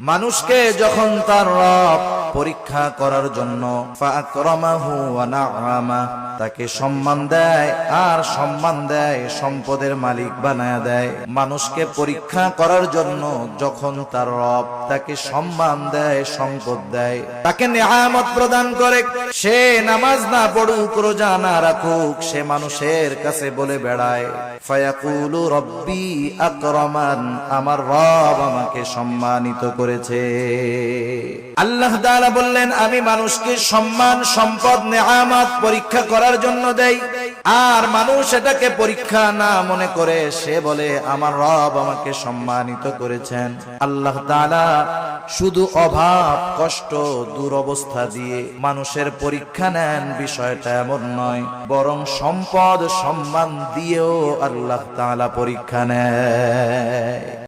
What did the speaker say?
মানুষকে যখন তার রব পরীক্ষা করার জন্য ফাকরামাহু ওয়া নাআমা, তাকে সম্মান দেয় আর সম্মান দেয়, সম্পদের মালিক বানায়া দেয়। মানুষকে পরীক্ষা করার জন্য যখন তার রব তাকে সম্মান দেয়, সম্পদ দেয়, তাকে নিয়ামত প্রদান করে, সে নামাজ না পড়ুক, রোজা না রাখুক, সে মানুষের কাছে বলে বেড়ায় ফায়াকুলু রব্বি আকরামান, আমার রব আমাকে সম্মানিত করেছে। আল্লাহ তাআলা বললেন, আমি মানুষকে সম্মান, সম্পদ, নিয়ামত পরীক্ষা করার জন্য দেই, আর মানুষ এটাকে পরীক্ষা না মনে করে সে বলে আমার রব আমাকে সম্মানিত করেছেন। আল্লাহ তাআলা শুধু অভাব, কষ্ট, দুরবস্থা দিয়ে মানুষের পরীক্ষা নেন, বিষয়টা এমন নয়, বরং সম্পদ, সম্মান দিয়েও আল্লাহ তাআলা পরীক্ষা নেয়।